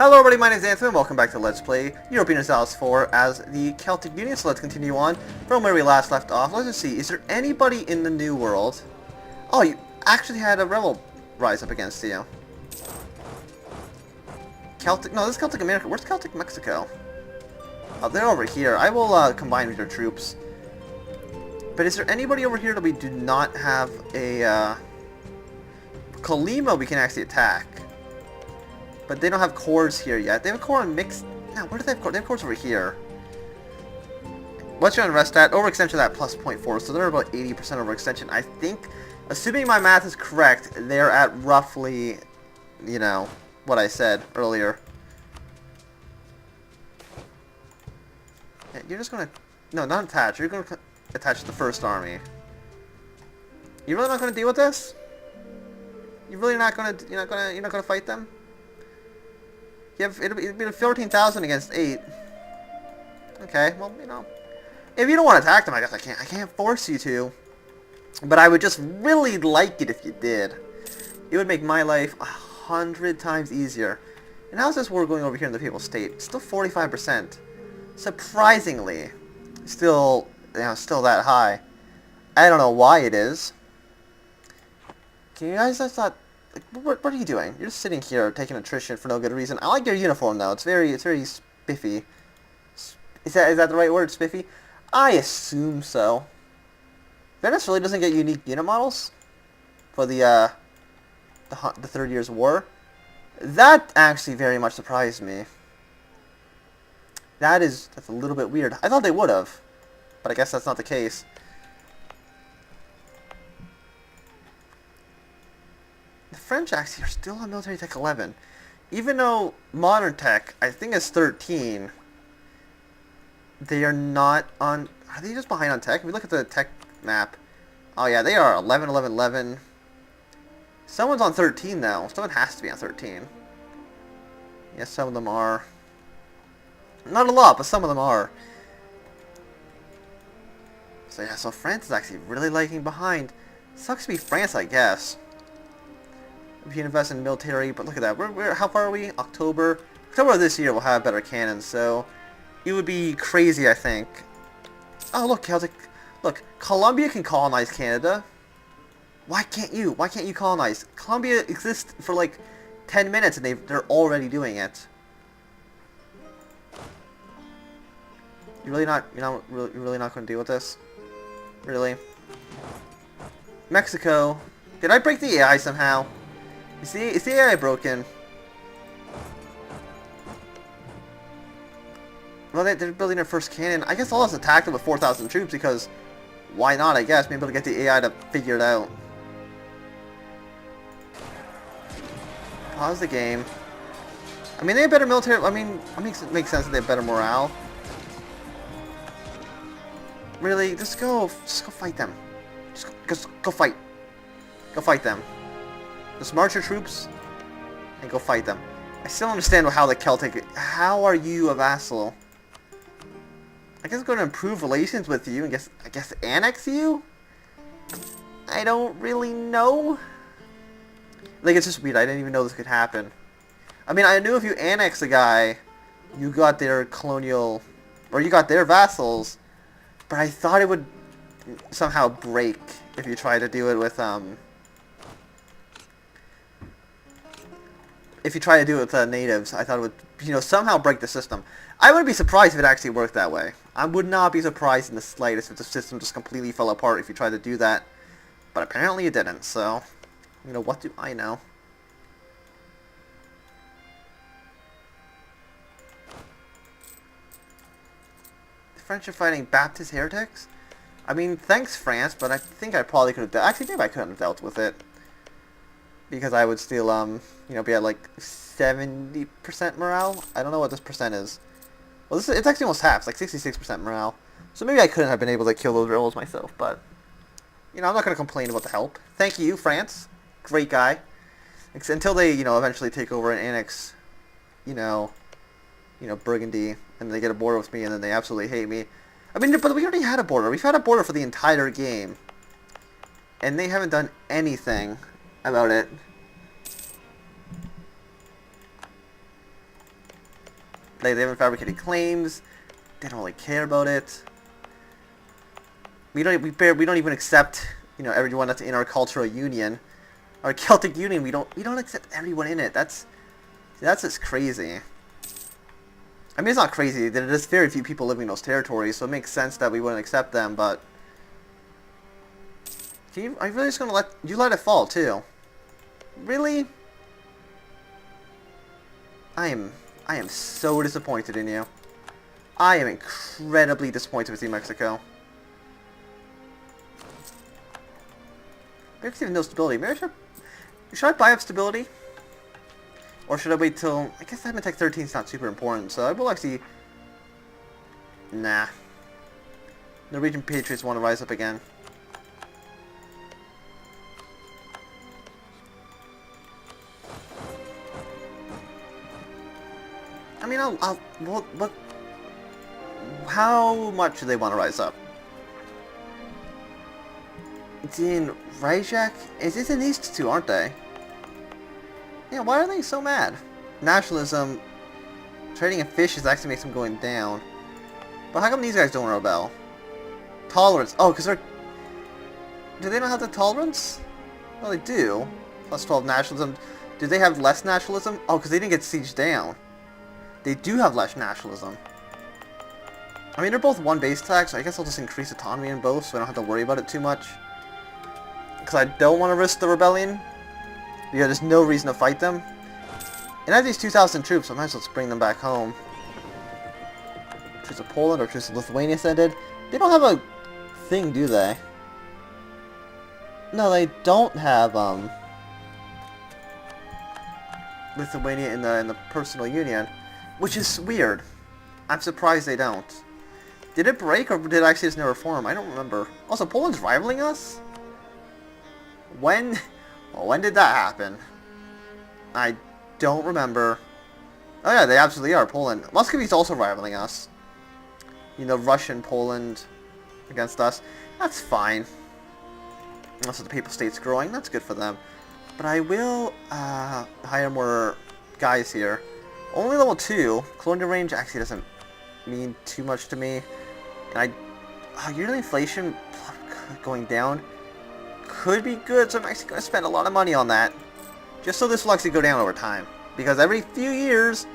Hello everybody, my name is Anthony and welcome back to Let's Play Europa Universalis 4 as the Celtic Union. So let's continue on from where we last left off. Let's just see, is there anybody in the New World? Oh, you actually had a rebel rise up against you. Celtic, no, this is Celtic America. Where's Celtic Mexico? Oh, they're over here. I will combine with your troops. But is there anybody over here that we do not have a, Colima we can actually attack? But they don't have cores here yet. They have a core on mixed... Now, where do they have cores? They have cores over here. What's your unrest at? Overextension at plus 0.4, so they're about 80% overextension. I think, assuming my math is correct, they're at roughly, you know, what I said earlier. Yeah, you're just gonna... No, not attach. You're gonna attach the first army. You're really not gonna deal with this? You're really not gonna... You're not gonna fight them? It'll be 14,000 against 8. Okay, well, you know, if you don't want to attack them, I guess I can't force you to. But I would just really like it if you did. It would make my life 100 times easier. And how's this war going over here in the Papal State? Still 45%. Surprisingly, still, you know, still that high. I don't know why it is. Can you guys? I thought. What are you doing? You're just sitting here taking attrition for no good reason. I like your uniform though. It's very spiffy. Is that the right word, spiffy? I assume so. Venice really doesn't get unique unit models for the Third Year's War. That actually very much surprised me. That's a little bit weird. I thought they would have, but I guess that's not the case. The French actually are still on military tech 11. Even though modern tech, I think, is 13, they are not on... Are they just behind on tech? If we look at the tech map, oh yeah, they are 11, 11, 11. Someone's on 13 now. Someone has to be on 13. Yes, some of them are. Not a lot, but some of them are. So yeah, so France is actually really lagging behind. Sucks to be France, I guess. If you invest in military, but look at that. How far are we? October of this year we'll have better cannons, so it would be crazy, I think. Oh, look, Celtic. Look, Colombia can colonize Canada. Why can't you? Why can't you colonize? Colombia exists for like 10 minutes and they're already doing it. You're really not going to deal with this? Really? Mexico. Did I break the AI somehow? Is the AI broken? Well, they're building their first cannon. I guess I'll just attack them with 4,000 troops because why not, I guess. Maybe I'll get the AI to figure it out. Pause the game. I mean, they have better military... I mean, it makes sense that they have better morale. Really? Just go fight them. Just go fight. Go fight them. Just march your troops and go fight them. I still don't understand how the Celtic... How are you a vassal? I guess I'm going to improve relations with you and I guess annex you? I don't really know. Like, it's just weird. I didn't even know this could happen. I mean, I knew if you annex a guy, you got their colonial... Or you got their vassals. But I thought it would somehow break if you tried to do it with, If you try to do it with natives, I thought it would, you know, somehow break the system. I wouldn't be surprised if it actually worked that way. I would not be surprised in the slightest if the system just completely fell apart if you tried to do that. But apparently it didn't, so, you know, what do I know? The French are fighting Baptist heretics? I mean, thanks France, but I think I probably could have... Actually, maybe I couldn't have dealt with it. Because I would still, you know, be at like 70% morale. I don't know what this percent is. Well, it's actually almost half. It's like 66% morale. So maybe I couldn't have been able to kill those rebels myself. But, you know, I'm not going to complain about the help. Thank you, France. Great guy. Until they, you know, eventually take over and annex, you know, Burgundy. And they get a border with me and then they absolutely hate me. I mean, but we already had a border. We've had a border for the entire game. And they haven't done anything about it. they haven't fabricated claims. They don't really care about it. We don't even accept, you know, everyone that's in our cultural union. Our Celtic union, we don't accept everyone in it. That's just crazy. I mean, it's not crazy. There's very few people living in those territories, so it makes sense that we wouldn't accept them, but... are you really just gonna let it fall, too? Really? I am so disappointed in you. I am incredibly disappointed with you, Mexico. Maybe I have no stability. Maybe should I buy up stability? Or should I wait till... I guess Admin Tech 13 is not super important, so I will actually... Nah. Norwegian Patriots want to rise up again. I mean, what... How much do they want to rise up? It's in Reykjavik? It's in these two, aren't they? Yeah, why are they so mad? Nationalism, trading in fish is actually makes them going down. But how come these guys don't rebel? Tolerance. Oh, because they're... Do they not have the tolerance? Well, they do. Plus 12 nationalism. Do they have less nationalism? Oh, because they didn't get sieged down. They do have less nationalism. I mean, they're both one base tax, so I guess I'll just increase autonomy in both so I don't have to worry about it too much. Because I don't want to risk the rebellion. Because there's no reason to fight them. And I have these 2,000 troops, so I might as well just bring them back home. Troops of Poland or troops of Lithuania sended. They don't have a thing, do they? No, they don't have Lithuania in the personal union, which is weird. I'm surprised they don't. Did it break or did it actually just never form? I don't remember. Also, Poland's rivaling us? When? Well, when did that happen? I don't remember. Oh yeah, they absolutely are. Poland. Muscovy's also rivaling us. You know, Russian Poland against us. That's fine. Also, the Papal State's growing. That's good for them. But I will hire more guys here. Only level 2. Colonial range actually doesn't mean too much to me. And yearly inflation going down could be good, so I'm actually going to spend a lot of money on that. Just so this will actually go down over time. Because every few years,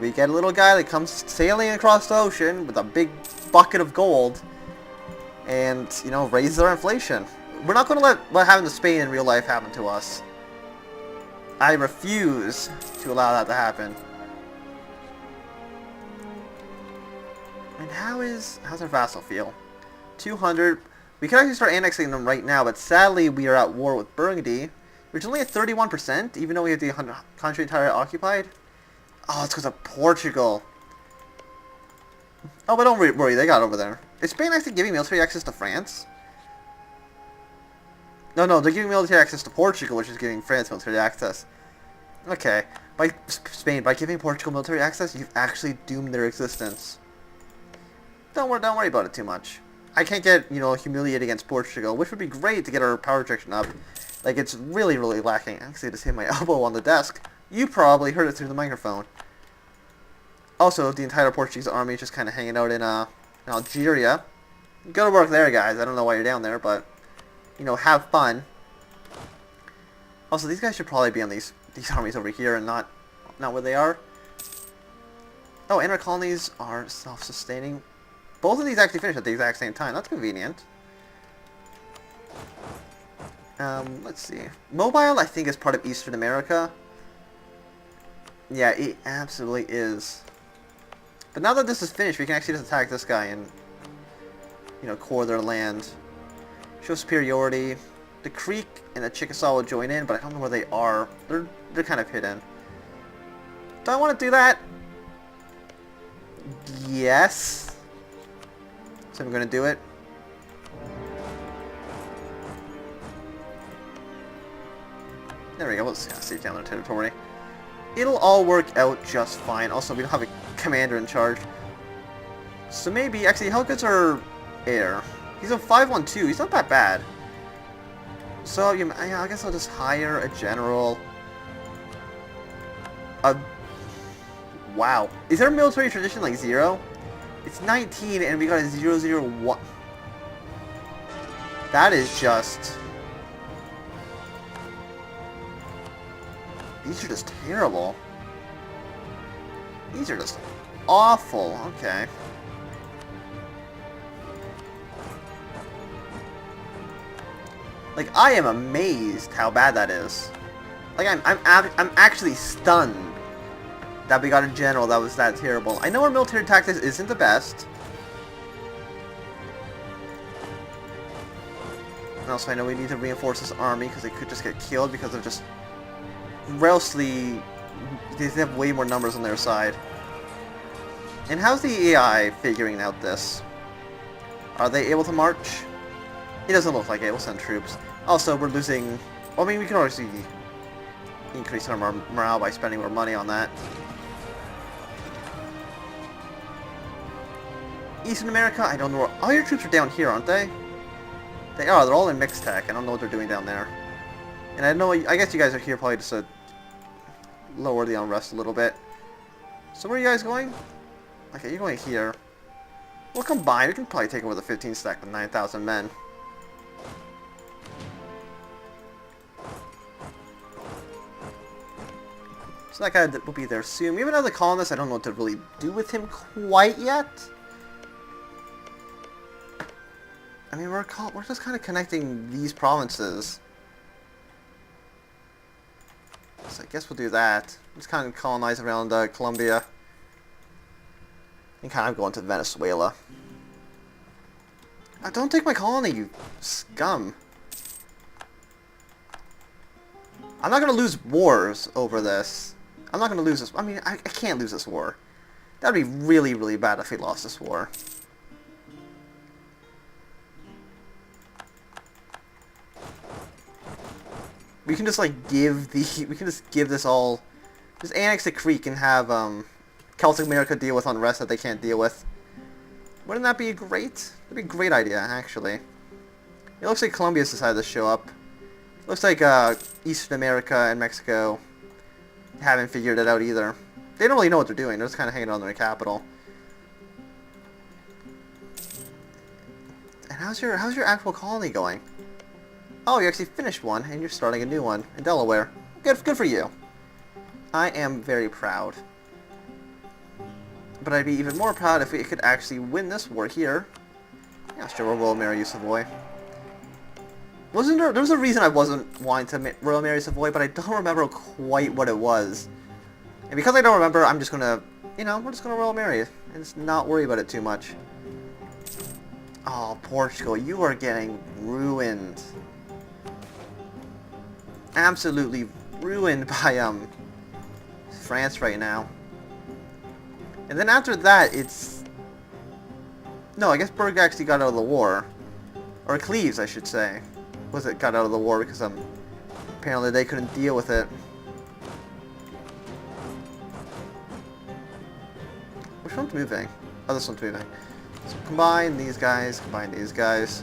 we get a little guy that comes sailing across the ocean with a big bucket of gold. And, you know, raises our inflation. We're not going to let what happened to Spain in real life happen to us. I refuse to allow that to happen. And how's our vassal feel? 200. We could actually start annexing them right now, but sadly we are at war with Burgundy, which is only at 31%, even though we have the country entirely occupied. Oh, it's because of Portugal. Oh, but don't worry, they got over there. Is Spain actually giving military access to France? No, they're giving military access to Portugal, which is giving France military access. Okay, by giving Portugal military access, you've actually doomed their existence. Don't worry about it too much. I can't get, you know, humiliated against Portugal, which would be great to get our power projection up. Like, it's really, really lacking. Actually, I just hit my elbow on the desk. You probably heard it through the microphone. Also, the entire Portuguese army is just kind of hanging out in Algeria. Go to work there, guys. I don't know why you're down there, but, you know, have fun. Also, these guys should probably be on these armies over here and not where they are. Oh, and our colonies are self-sustaining. Both of these actually finish at the exact same time. That's convenient. Let's see. Mobile, I think, is part of Eastern America. Yeah, it absolutely is. But now that this is finished, we can actually just attack this guy and, you know, core their land. Show superiority. The Creek and the Chickasaw will join in, but I don't know where they are. They're kind of hidden. Do I want to do that? Yes. So I'm going to do it. There we go. Let's save down their territory. It'll all work out just fine. Also, we don't have a commander in charge. So maybe... Actually, how good's our heir? He's a 512. He's not that bad. So, I guess I'll just hire a general. Wow. Is there a military tradition like 0? It's 19 and we got a 001. That is just... These are just terrible. These are just awful. Okay. Like, I am amazed how bad that is. Like, I'm actually stunned that we got a general that was that terrible. I know our military tactics isn't the best. And also, I know we need to reinforce this army because they could just get killed because of just grossly... They have way more numbers on their side. And how's the AI figuring out this? Are they able to march? It doesn't look like it. We'll send troops. Also, we're losing... Well, I mean, we can obviously increase our morale by spending more money on that. Eastern America, I don't know. All your troops are down here, aren't they? They are. They're all in mixed tech. I don't know what they're doing down there. And I guess you guys are here probably just to lower the unrest a little bit. So where are you guys going? Okay, you're going here. We'll combine. We can probably take over the 15 stack with 9,000 men. So that guy will be there soon. We have another colonist. I don't know what to really do with him quite yet. I mean, we're just kind of connecting these provinces. So I guess we'll do that. Just kind of colonize around Colombia. And kind of go into Venezuela. Don't take my colony, you scum. I'm not going to lose wars over this. I'm not going to lose this. I mean, I can't lose this war. That would be really, really bad if we lost this war. We can just, like, give the... We can just give this all... Just annex the creek and have, Celtic America deal with unrest that they can't deal with. Wouldn't that be great? That'd be a great idea, actually. It looks like Colombia's decided to show up. Looks like, Eastern America and Mexico haven't figured it out either. They don't really know what they're doing. They're just kind of hanging on their capital. And how's your actual colony going? Oh, you actually finished one, and you're starting a new one in Delaware. Good for you. I am very proud. But I'd be even more proud if we could actually win this war here. Yeah, sure, we'll Royal Marry Savoy. There was a reason I wasn't wanting to Royal Marry Savoy, but I don't remember quite what it was. And because I don't remember, I'm just gonna, we're just gonna Royal Marry and just not worry about it too much. Oh, Portugal, you are getting ruined. Absolutely ruined by, France right now. And then after that, it's... No, I guess Berg actually got out of the war. Or Cleves, I should say. Got out of the war because, apparently they couldn't deal with it. Which one's moving? Oh, this one's moving. So combine these guys, combine these guys.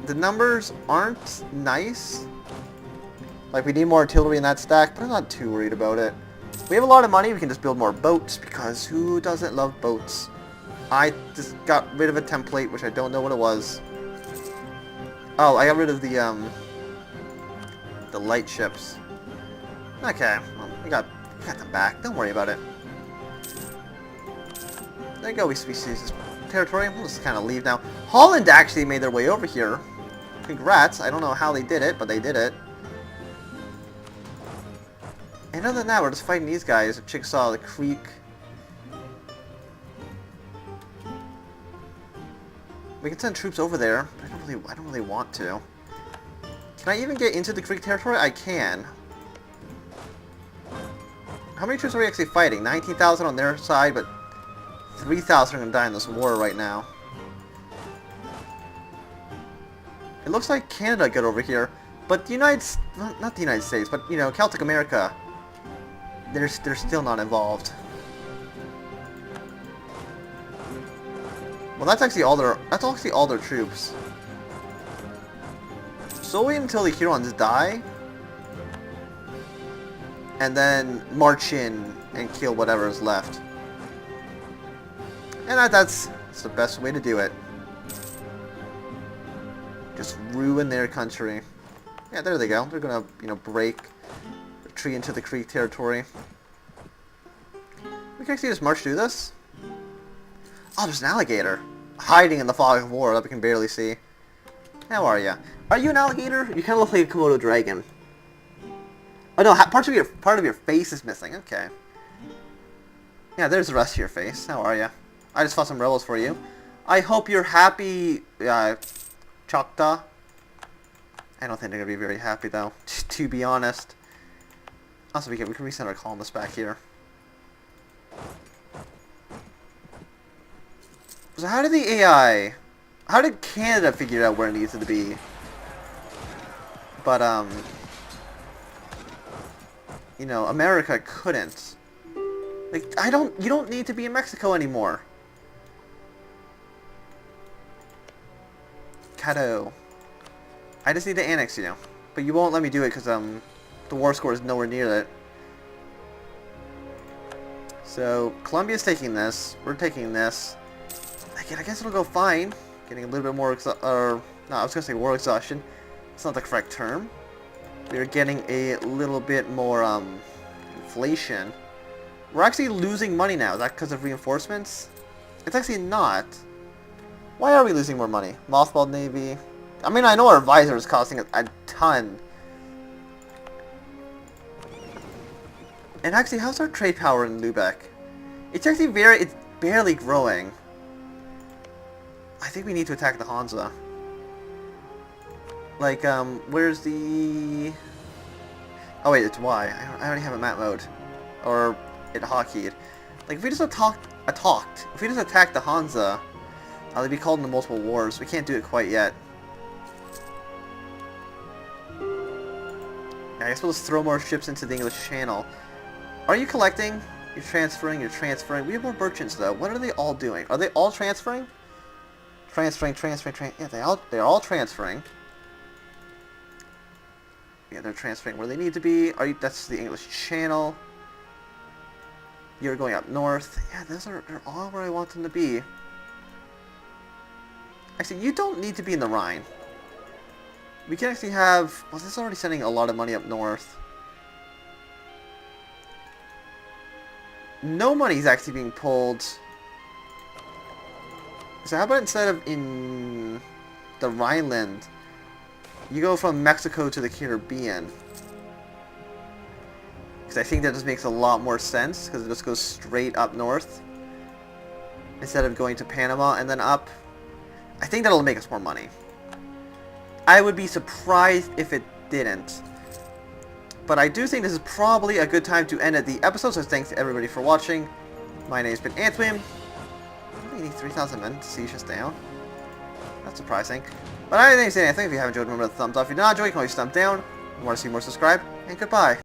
The numbers aren't nice. Like, we need more artillery in that stack, but I'm not too worried about it. We have a lot of money, we can just build more boats, because who doesn't love boats? I just got rid of a template, which I don't know what it was. Oh, I got rid of the light ships. Okay, well, we got them back. Don't worry about it. There you go, we seize this territory. We'll just kind of leave now. Holland actually made their way over here. Congrats. I don't know how they did it, but they did it. And other than that, we're just fighting these guys at Chickasaw, the Creek. We can send troops over there, but I don't really want to. Can I even get into the Creek territory? I can. How many troops are we actually fighting? 19,000 on their side, but 3,000 are going to die in this war right now. It looks like Canada got over here, but the not the United States, but, Celtic America, they're still not involved. Well, that's actually all their troops. So wait until the Hurons die, and then march in and kill whatever is left. And that's the best way to do it. Just ruin their country. Yeah, there they go. They're gonna, break, retreat into the Creek territory. We can actually just march through this. Oh, there's an alligator hiding in the fog of war that we can barely see. How are you? Are you an alligator? You kind of look like a Komodo dragon. Oh no, part of your face is missing. Okay. Yeah, there's the rest of your face. How are you? I just fought some rebels for you. I hope you're happy, Choctaw. I don't think they're gonna be very happy though, to be honest. Also, we can resend our colonists back here. So how did the AI... How did Canada figure out where it needs to be? But, America couldn't. Like, you don't need to be in Mexico anymore. Cato. I just need to annex you. But you won't let me do it because, the war score is nowhere near it. So, Colombia's taking this. We're taking this. Again, I guess it'll go fine. Getting a little bit more no, I was going to say war exhaustion. It's not the correct term. We're getting a little bit more, inflation. We're actually losing money now. Is that because of reinforcements? It's actually not. Why are we losing more money? Mothballed Navy. I mean, I know our advisor is costing a ton. And actually, how's our trade power in Lubeck? It's actually it's barely growing. I think we need to attack the Hansa. Like, where's the... Oh wait, it's Y. I already have a map mode. Or it hotkeyed. Like, if we just if we just attack the Hansa, they'd be called into multiple wars. We can't do it quite yet. Yeah, I guess we'll just throw more ships into the English Channel. Are you collecting? You're transferring, you're transferring. We have more merchants though. What are they all doing? Are they all transferring? Transferring. Yeah, they're all transferring. Yeah, they're transferring where they need to be. That's the English Channel. You're going up north. Yeah, they're all where I want them to be. Actually, you don't need to be in the Rhine. We can actually have... Well, this is already sending a lot of money up north. No money's actually being pulled. So how about instead of in the Rhineland, you go from Mexico to the Caribbean? Because I think that just makes a lot more sense, because it just goes straight up north. Instead of going to Panama and then up. I think that'll make us more money. I would be surprised if it didn't. But I do think this is probably a good time to end the episode, so thanks to everybody for watching. My name's been Antwim. We need 3,000 men to siege us down. That's surprising. But I think if you have enjoyed, remember to thumbs up. If you did not enjoy, you can always thumb down. If you want to see more, subscribe. And goodbye.